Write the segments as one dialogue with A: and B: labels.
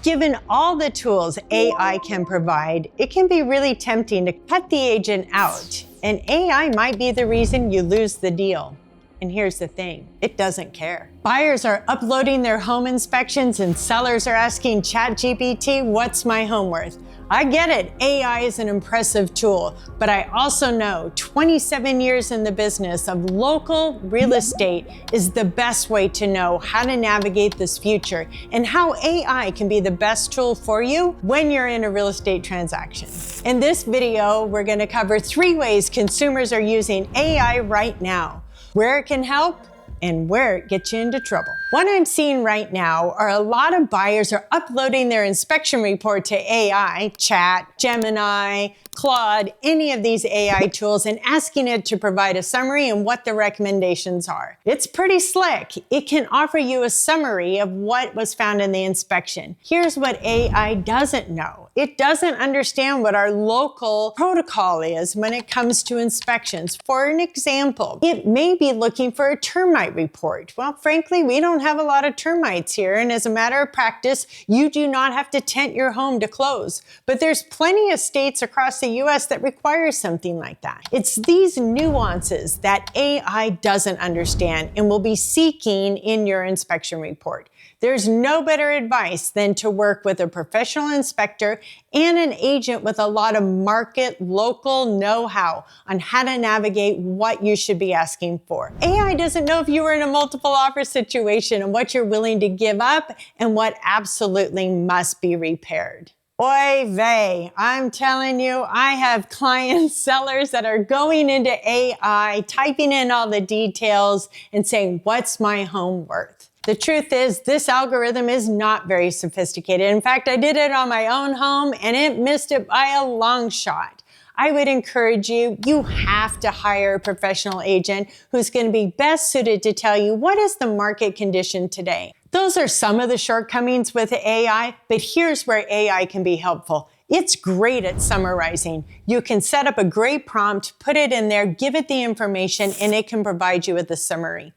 A: Given all the tools AI can provide, it can be really tempting to cut the agent out, and AI might be the reason you lose the deal. And here's the thing, it doesn't care. Buyers are uploading their home inspections and sellers are asking ChatGPT, what's my home worth? I get it, AI is an impressive tool, but I also know 27 years in the business of local real estate is the best way to know how to navigate this future and how AI can be the best tool for you when you're in a real estate transaction. In this video, we're gonna cover 3 ways consumers are using AI right now, where it can help, and where it gets you into trouble. What I'm seeing right now are a lot of buyers are uploading their inspection report to AI, Chat, Gemini, Claude, any of these AI tools, and asking it to provide a summary and what the recommendations are. It's pretty slick. It can offer you a summary of what was found in the inspection. Here's what AI doesn't know. It doesn't understand what our local protocol is when it comes to inspections. For an example, it may be looking for a termite report. Well, frankly, we don't have a lot of termites here, and as a matter of practice, you do not have to tent your home to close. But there's plenty of states across the US that require something like that. It's these nuances that AI doesn't understand and will be seeking in your inspection report. There's no better advice than to work with a professional inspector and an agent with a lot of market, local know-how on how to navigate what you should be asking for. AI doesn't know if you are in a multiple offer situation and what you're willing to give up and what absolutely must be repaired. Oy vey, I'm telling you, I have clients, sellers that are going into AI, typing in all the details and saying, what's my home worth? The truth is, this algorithm is not very sophisticated. In fact, I did it on my own home and it missed it by a long shot. I would encourage you have to hire a professional agent who's going to be best suited to tell you what is the market condition today. Those are some of the shortcomings with AI, but here's where AI can be helpful. It's great at summarizing. You can set up a great prompt, put it in there, give it the information, and it can provide you with a summary.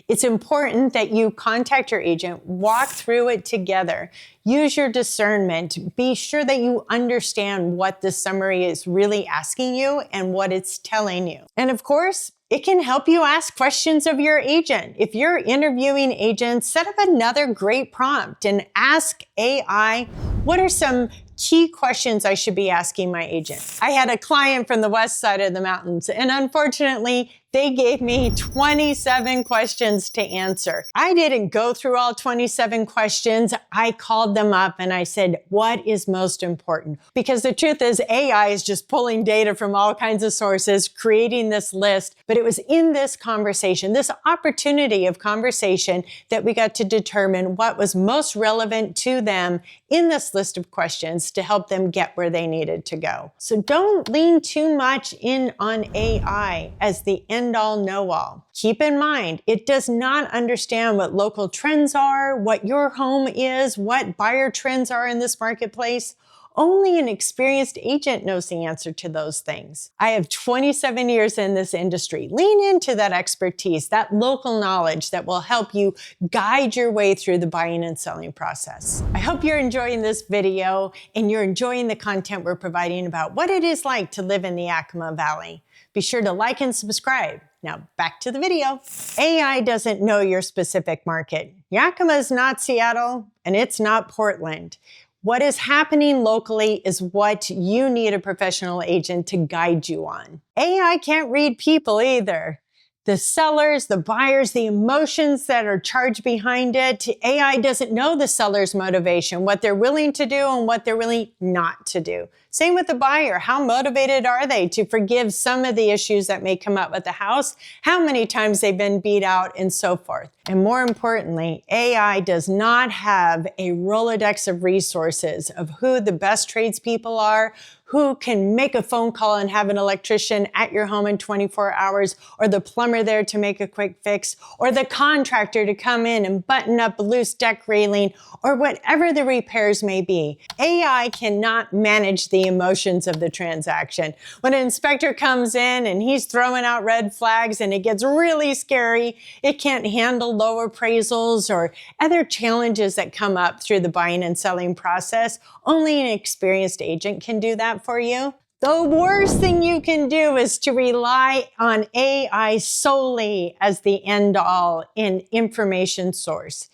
A: It's important that you contact your agent, walk through it together, use your discernment, be sure that you understand what the summary is really asking you and what it's telling you. And of course, it can help you ask questions of your agent. If you're interviewing agents, set up another great prompt and ask AI, what are some key questions I should be asking my agent? I had a client from the west side of the mountains, and unfortunately, they gave me 27 questions to answer. I didn't go through all 27 questions. I called them up and I said, what is most important? Because the truth is, AI is just pulling data from all kinds of sources, creating this list. But it was in this conversation, this opportunity of conversation, that we got to determine what was most relevant to them in this list of questions to help them get where they needed to go. So don't lean too much in on AI as the end-all, know-all. Keep in mind, it does not understand what local trends are, what your home is, what buyer trends are in this marketplace. Only an experienced agent knows the answer to those things. I have 27 years in this industry. Lean into that expertise, that local knowledge that will help you guide your way through the buying and selling process. I hope you're enjoying this video and you're enjoying the content we're providing about what it is like to live in the Yakima Valley. Be sure to like and subscribe. Now back to the video. AI doesn't know your specific market. Yakima is not Seattle and it's not Portland. What is happening locally is what you need a professional agent to guide you on. AI can't read people either. The sellers, the buyers, the emotions that are charged behind it. AI doesn't know the seller's motivation, what they're willing to do and what they're really not to do. Same with the buyer. How motivated are they to forgive some of the issues that may come up with the house? How many times they've been beat out and so forth. And more importantly, AI does not have a Rolodex of resources of who the best tradespeople are, who can make a phone call and have an electrician at your home in 24 hours, or the plumber there to make a quick fix, or the contractor to come in and button up a loose deck railing, or whatever the repairs may be. AI cannot manage the emotions of the transaction. When an inspector comes in and he's throwing out red flags and it gets really scary, it can't handle low appraisals or other challenges that come up through the buying and selling process. Only an experienced agent can do that for you. The worst thing you can do is to rely on AI solely as the end-all in information source.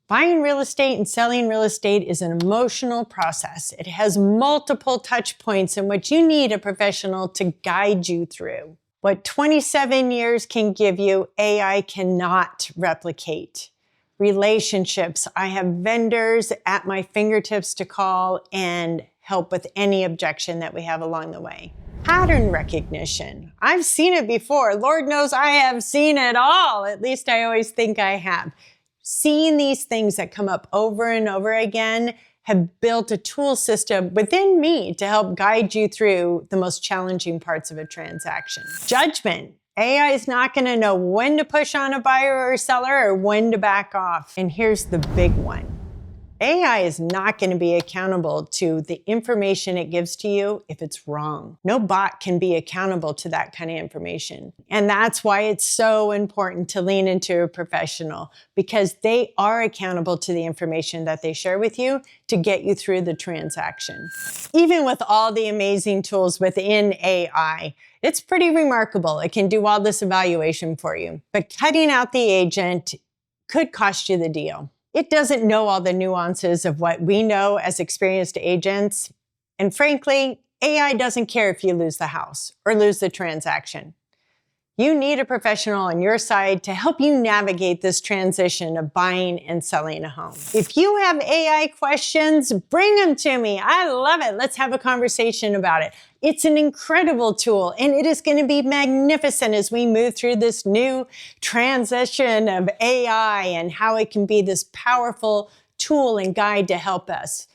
A: Buying real estate and selling real estate is an emotional process. It has multiple touch points in which you need a professional to guide you through. What 27 years can give you, AI cannot replicate. Relationships. I have vendors at my fingertips to call and help with any objection that we have along the way. Pattern recognition. I've seen it before. Lord knows I have seen it all. At least I always think I have. Seeing these things that come up over and over again have built a tool system within me to help guide you through the most challenging parts of a transaction. Judgment. AI is not going to know when to push on a buyer or seller or when to back off. And here's the big one. AI is not going to be accountable to the information it gives to you if it's wrong. No bot can be accountable to that kind of information. And that's why it's so important to lean into a professional, because they are accountable to the information that they share with you to get you through the transaction. Even with all the amazing tools within AI, it's pretty remarkable. It can do all this evaluation for you. But cutting out the agent could cost you the deal. It doesn't know all the nuances of what we know as experienced agents. And frankly, AI doesn't care if you lose the house or lose the transaction. You need a professional on your side to help you navigate this transition of buying and selling a home. If you have AI questions, bring them to me. I love it. Let's have a conversation about it. It's an incredible tool, and it is going to be magnificent as we move through this new transition of AI and how it can be this powerful tool and guide to help us.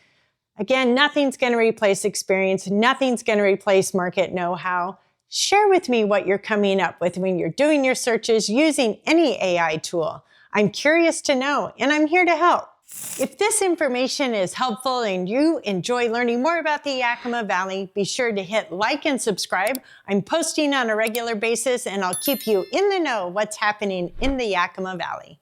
A: Again, nothing's going to replace experience. Nothing's going to replace market know-how. Share with me what you're coming up with when you're doing your searches using any AI tool. I'm curious to know, and I'm here to help. If this information is helpful and you enjoy learning more about the Yakima Valley, be sure to hit like and subscribe. I'm posting on a regular basis, and I'll keep you in the know what's happening in the Yakima Valley.